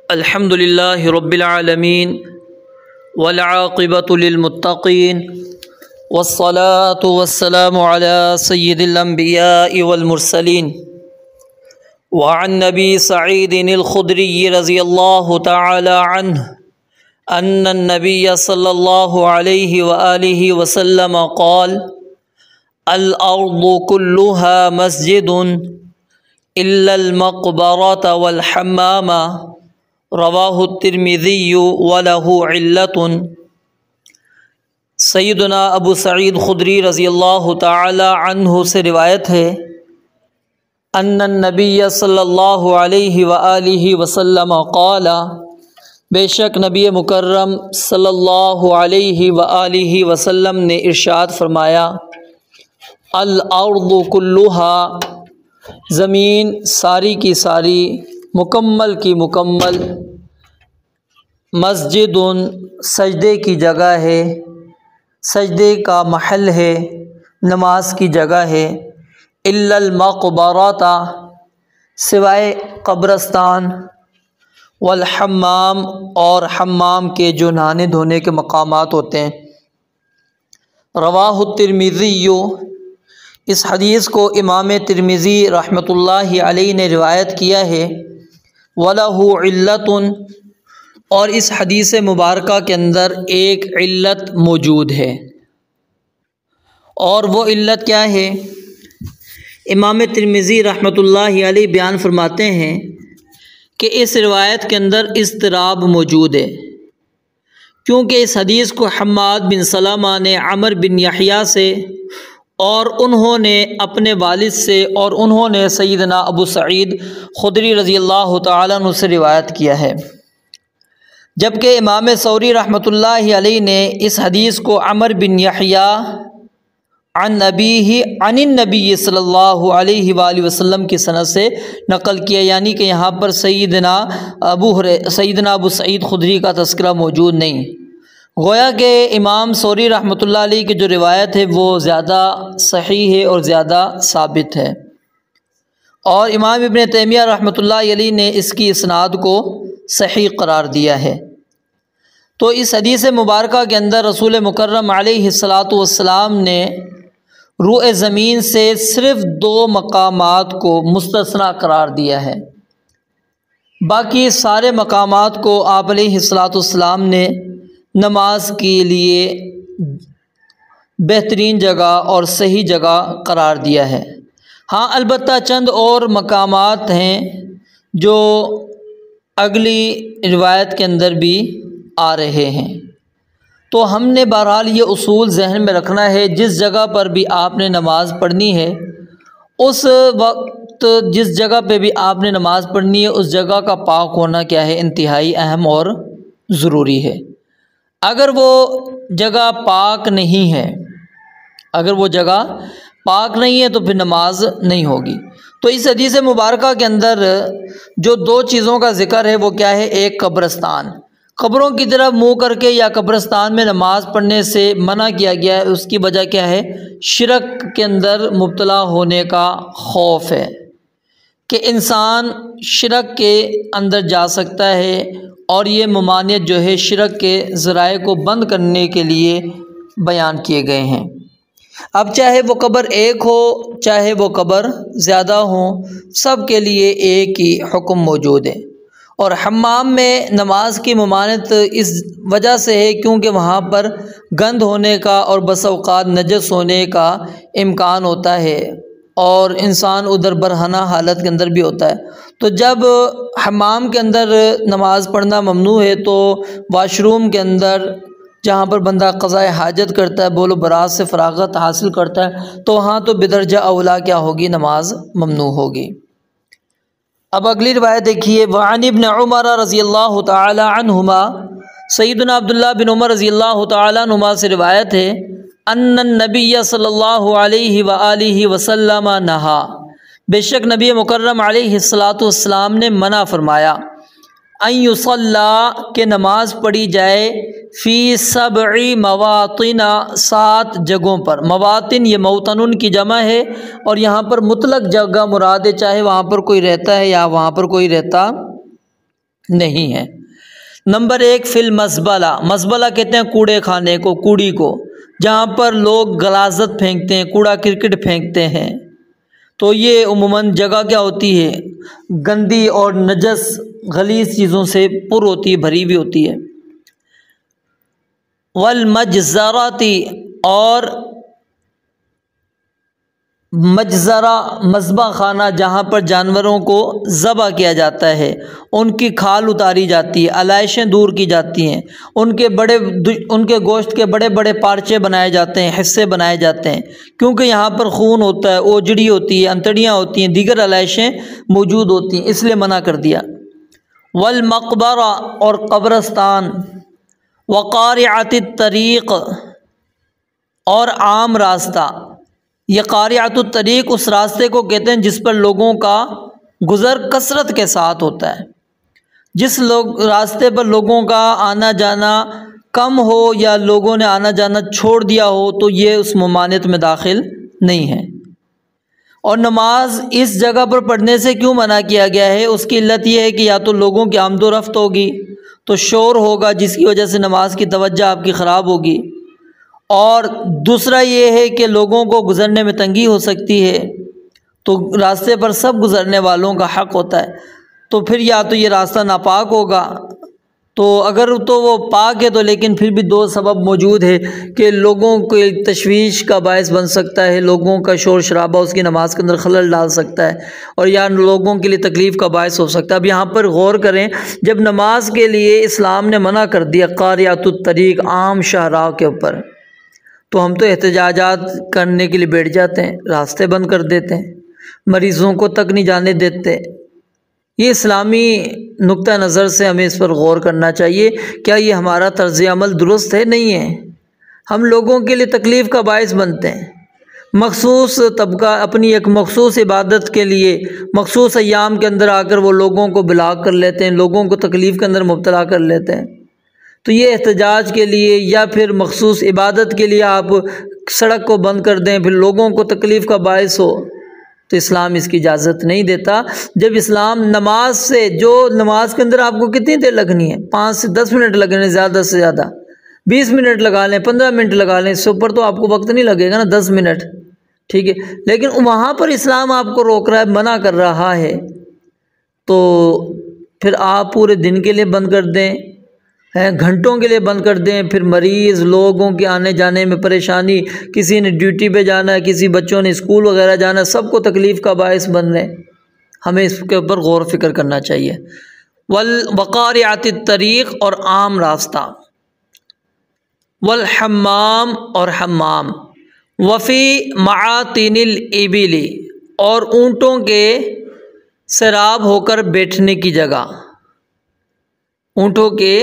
الحمد للہ رب العالمین والعاقبۃ للمتقین والصلاة والسلام علی سید الانبیاء والمرسلین وعن نبی سعید الخدری رضی اللہ تعالی عنہ ان النبی صلی اللہ علیہ وآلہ وسلم قال الارض كلها مسجد الا المقبرة والحمام رواہ الترمذی وله علت۔ سیدنا ابو سعید خدری رضی اللہ تعالی عنہ سے روایت ہے ان النبی صلی اللہ علیہ وآلہ وسلم قال، بے شک نبی مکرم صلی اللہ علیہ وآلہ وسلم نے ارشاد فرمایا، الارض کلها، زمین ساری کی ساری، مکمل کی مکمل، مسجد سجدے کی جگہ ہے، سجدے کا محل ہے، نماز کی جگہ ہے، الا المقبرۃ، سوائے قبرستان، والحمام، اور حمام کے جو نہانے دھونے کے مقامات ہوتے ہیں۔ رواہ الترمذی، اس حدیث کو امام ترمذی رحمۃ اللہ علیہ نے روایت کیا ہے۔ وَلَهُ عِلَّةٌ، اور اس حدیث مبارکہ کے اندر ایک علت موجود ہے، اور وہ علت کیا ہے؟ امام ترمذی رحمۃ اللہ علیہ بیان فرماتے ہیں کہ اس روایت کے اندر اضطراب موجود ہے، کیونکہ اس حدیث کو حماد بن سلمہ نے عمر بن یحییٰ سے، اور انہوں نے اپنے والد سے، اور انہوں نے سیدنا ابو سعید خدری رضی اللہ تعالیٰ عنہ سے روایت کیا ہے، جبکہ امام ثوری رحمۃ اللہ علیہ نے اس حدیث کو عمر بن یحییٰ عن ابیہ عن النبی صلی اللہ علیہ وآلہ وسلم کی سند سے نقل کیا، یعنی کہ یہاں پر سیدنا ابو سعید خدری کا تذکرہ موجود نہیں، گویا کہ امام ثوری رحمۃ اللہ علیہ کی جو روایت ہے وہ زیادہ صحیح ہے اور زیادہ ثابت ہے، اور امام ابن تیمیہ رحمۃ اللہ علیہ نے اس کی اسناد کو صحیح قرار دیا ہے۔ تو اس حدیث مبارکہ کے اندر رسول مکرم علیہ الصلاۃ والسلام نے روئے زمین سے صرف 2 مقامات کو مستثنیٰ قرار دیا ہے، باقی سارے مقامات کو آپ علیہ الصلاۃ والسلام نے نماز کے لیے بہترین جگہ اور صحیح جگہ قرار دیا ہے۔ ہاں، البتہ چند اور مقامات ہیں جو اگلی روایت کے اندر بھی آ رہے ہیں، تو ہم نے بہرحال یہ اصول ذہن میں رکھنا ہے، جس جگہ پر بھی آپ نے نماز پڑھنی ہے، اس وقت جس جگہ پہ بھی آپ نے نماز پڑھنی ہے، اس جگہ کا پاک ہونا کیا ہے؟ انتہائی اہم اور ضروری ہے۔ اگر وہ جگہ پاک نہیں ہے، اگر وہ جگہ پاک نہیں ہے تو پھر نماز نہیں ہوگی۔ تو اس حدیث مبارکہ کے اندر جو 2 چیزوں کا ذکر ہے وہ کیا ہے؟ ایک قبرستان، قبروں کی طرف منہ کر کے یا قبرستان میں نماز پڑھنے سے منع کیا گیا ہے، اس کی وجہ کیا ہے؟ شرک کے اندر مبتلا ہونے کا خوف ہے، کہ انسان شرک کے اندر جا سکتا ہے، اور یہ ممانعت جو ہے شرک کے ذرائع کو بند کرنے کے لیے بیان کیے گئے ہیں۔ اب چاہے وہ قبر ایک ہو، چاہے وہ قبر زیادہ ہوں، سب کے لیے ایک ہی حکم موجود ہے۔ اور حمام میں نماز کی ممانعت اس وجہ سے ہے کیونکہ وہاں پر گند ہونے کا اور بس اوقات نجس ہونے کا امکان ہوتا ہے، اور انسان ادھر برہنہ حالت کے اندر بھی ہوتا ہے۔ تو جب حمام کے اندر نماز پڑھنا ممنوع ہے، تو واش روم کے اندر جہاں پر بندہ قضاء حاجت کرتا ہے، بول و براز سے فراغت حاصل کرتا ہے، تو وہاں تو بدرجہ اولا کیا ہوگی؟ نماز ممنوع ہوگی۔ اب اگلی روایت دیکھیے، وعن ابن عمر رضی اللہ تعالی عنہما، سیدنا عبداللہ بن عمر رضی اللہ تعالی عنہما سے روایت ہے، ان النبی صلی اللہ علیہ وآلہ وسلم نہا، بے شک نبی مکرم علیہ الصلاۃ والسلام نے منع فرمایا، ان یصلی، کہ نماز پڑھی جائے، فی 7 مواطن، 7 جگہوں پر۔ مواطن یہ موطن کی جمع ہے، اور یہاں پر مطلق جگہ مراد ہے، چاہے وہاں پر کوئی رہتا ہے یا وہاں پر کوئی رہتا نہیں ہے۔ نمبر 1 فی المزبلہ، مزبلہ کہتے ہیں کوڑے خانے کو، کوڑی کو، جہاں پر لوگ غلاظت پھینکتے ہیں، کوڑا کرکٹ پھینکتے ہیں، تو یہ عموماً جگہ کیا ہوتی ہے؟ گندی اور نجس غلیظ چیزوں سے پر ہوتی ہے، بھری ہوئی ہوتی ہے۔ والمجزراتی، اور مجزرہ مذبح خانہ جہاں پر جانوروں کو ذبح کیا جاتا ہے، ان کی کھال اتاری جاتی ہے، علائشیں دور کی جاتی ہیں، ان کے گوشت کے بڑے بڑے پارچے بنائے جاتے ہیں، حصے بنائے جاتے ہیں، کیونکہ یہاں پر خون ہوتا ہے، اوجڑی ہوتی ہے، انتڑیاں ہوتی ہیں، دیگر علائشیں موجود ہوتی ہیں، اس لیے منع کر دیا۔ والمقبرہ، اور قبرستان، وقارعۃ الطریق، اور عام راستہ۔ یہ قارعۃ الطریق اس راستے کو کہتے ہیں جس پر لوگوں کا گزر کثرت کے ساتھ ہوتا ہے، جس راستے پر لوگوں کا آنا جانا کم ہو یا لوگوں نے آنا جانا چھوڑ دیا ہو تو یہ اس ممانعت میں داخل نہیں ہے۔ اور نماز اس جگہ پر پڑھنے سے کیوں منع کیا گیا ہے؟ اس کی علت یہ ہے کہ یا تو لوگوں کی آمد و رفت ہوگی تو شور ہوگا جس کی وجہ سے نماز کی توجہ آپ کی خراب ہوگی، اور دوسرا یہ ہے کہ لوگوں کو گزرنے میں تنگی ہو سکتی ہے، تو راستے پر سب گزرنے والوں کا حق ہوتا ہے، تو پھر یا تو یہ راستہ ناپاک ہوگا، تو اگر تو وہ پاک ہے تو لیکن پھر بھی 2 سبب موجود ہے کہ لوگوں کو تشویش کا باعث بن سکتا ہے، لوگوں کا شور شرابہ اس کی نماز کے اندر خلل ڈال سکتا ہے، اور یا لوگوں کے لیے تکلیف کا باعث ہو سکتا ہے۔ اب یہاں پر غور کریں، جب نماز کے لیے اسلام نے منع کر دیا قاریۃ الطریق عام شاہراہ کے اوپر، تو ہم تو احتجاجات کرنے کے لیے بیٹھ جاتے ہیں، راستے بند کر دیتے ہیں، مریضوں کو تک نہیں جانے دیتے۔ یہ اسلامی نقطہ نظر سے ہمیں اس پر غور کرنا چاہیے، کیا یہ ہمارا طرز عمل درست ہے؟ نہیں ہے، ہم لوگوں کے لیے تکلیف کا باعث بنتے ہیں۔ مخصوص طبقہ اپنی ایک مخصوص عبادت کے لیے مخصوص ایام کے اندر آ کر وہ لوگوں کو بلاک کر لیتے ہیں، لوگوں کو تکلیف کے اندر مبتلا کر لیتے ہیں، تو یہ احتجاج کے لیے یا پھر مخصوص عبادت کے لیے آپ سڑک کو بند کر دیں، پھر لوگوں کو تکلیف کا باعث ہو، تو اسلام اس کی اجازت نہیں دیتا۔ جب اسلام نماز سے، جو نماز کے اندر آپ کو کتنی دیر لگنی ہے؟ 5 سے 10 منٹ لگنے، زیادہ سے زیادہ 20 منٹ لگا لیں، 15 منٹ لگا لیں، اس سے اوپر تو آپ کو وقت نہیں لگے گا نا، 10 منٹ، ٹھیک ہے، لیکن وہاں پر اسلام آپ کو روک رہا ہے، منع کر رہا ہے، تو پھر آپ پورے دن کے لیے بند کر دیں، گھنٹوں کے لیے بند کر دیں، پھر مریض لوگوں کے آنے جانے میں پریشانی، کسی نے ڈیوٹی پہ جانا ہے، کسی بچوں نے اسکول وغیرہ جانا ہے، سب کو تکلیف کا باعث بن رہے ہیں۔ ہمیں اس کے اوپر غور و فکر کرنا چاہیے۔ وقارعۃ الطریق، اور عام راستہ، والحمام، اور حمام، وفی معاطن الابل، اور اونٹوں کے سراب ہو کر بیٹھنے کی جگہ، اونٹوں کے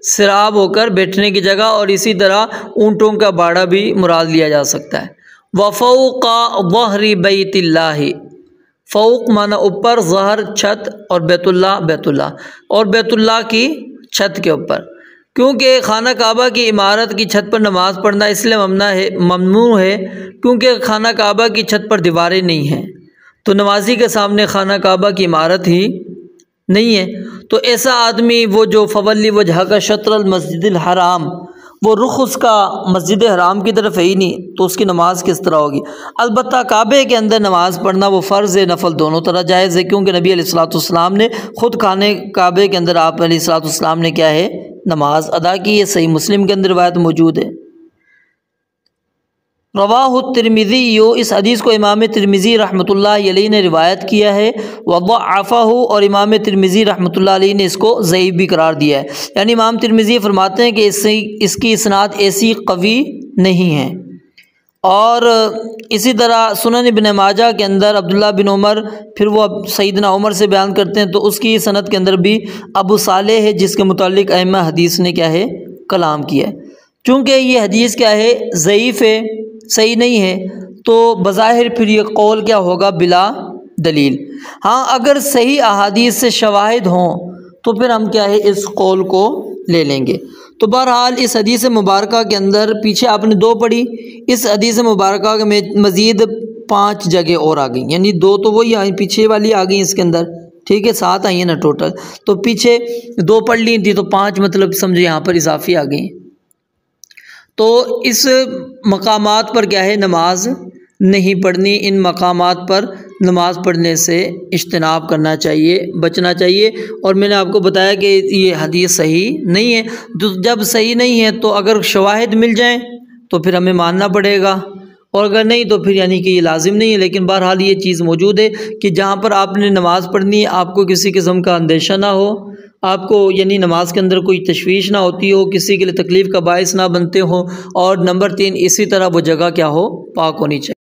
سراب ہو کر بیٹھنے کی جگہ، اور اسی طرح اونٹوں کا باڑا بھی مراد لیا جا سکتا ہے۔ وفوق ظہر بیت اللہ، فوق معنی اوپر، ظہر چھت، اور بیت اللہ، اور بیت اللہ کی چھت کے اوپر، کیونکہ خانہ کعبہ کی عمارت کی چھت پر نماز پڑھنا اس لیے ممنوع ہے کیونکہ خانہ کعبہ کی چھت پر دیواریں نہیں ہیں، تو نمازی کے سامنے خانہ کعبہ کی عمارت ہی نہیں ہے، تو ایسا آدمی وہ جو فولی وجہ کا شطر المسجد الحرام، وہ رخ اس کا مسجد حرام کی طرف ہے ہی نہیں، تو اس کی نماز کس طرح ہوگی؟ البتہ کعبے کے اندر نماز پڑھنا وہ فرض ہے، نفل دونوں طرح جائز ہے، کیونکہ نبی علیہ الصلوۃ والسلام نے خود خانے کعبے کے اندر آپ علیہ الصلوۃ والسلام نے کیا ہے؟ نماز ادا کی ہے، صحیح مسلم کے اندر روایت موجود ہے۔ رواہ الترمذی، اس حدیث کو امام ترمذی رحمۃ اللہ علیہ نے روایت کیا ہے، وضعفہ، اور امام ترمذی رحمۃ اللہ علیہ نے اس کو ضعیف بھی قرار دیا ہے، یعنی امام ترمذی فرماتے ہیں کہ اس کی اسناد ایسی قوی نہیں ہے۔ اور اسی طرح سنن ابن ماجہ کے اندر عبداللہ بن عمر، پھر وہ سیدنا عمر سے بیان کرتے ہیں، تو اس کی سند کے اندر بھی ابو صالح ہے، جس کے متعلق ائمہ حدیث نے کیا ہے؟ کلام کیا ہے۔ چونکہ یہ حدیث کیا ہے؟ ضعیف ہے، صحیح نہیں ہے، تو بظاہر پھر یہ قول کیا ہوگا؟ بلا دلیل۔ ہاں اگر صحیح احادیث سے شواہد ہوں تو پھر ہم کیا ہے؟ اس قول کو لے لیں گے۔ تو بہرحال اس حدیث مبارکہ کے اندر پیچھے آپ نے 2 پڑھی، اس حدیث مبارکہ میں مزید 5 جگہ اور آ گئیں، یعنی 2 تو وہی آئیں، پیچھے والی آ گئیں اس کے اندر، ٹھیک ہے، 7 آئی ہیں نا ٹوٹل، تو پیچھے 2 پڑھ لی تھی تو 5 مطلب سمجھے یہاں پر اضافی آ گئی۔ تو اس مقامات پر کیا ہے نماز نہیں پڑھنی، ان مقامات پر نماز پڑھنے سے اجتناب کرنا چاہیے، بچنا چاہیے۔ اور میں نے آپ کو بتایا کہ یہ حدیث صحیح نہیں ہے، جب صحیح نہیں ہے تو اگر شواہد مل جائیں تو پھر ہمیں ماننا پڑے گا، اور اگر نہیں تو پھر یعنی کہ یہ لازم نہیں ہے۔ لیکن بہرحال یہ چیز موجود ہے کہ جہاں پر آپ نے نماز پڑھنی ہے آپ کو کسی قسم کا اندیشہ نہ ہو، آپ کو یعنی نماز کے اندر کوئی تشویش نہ ہوتی ہو، کسی کے لیے تکلیف کا باعث نہ بنتے ہو، اور نمبر 3 اسی طرح وہ جگہ کیا ہو، پاک ہونی چاہیے۔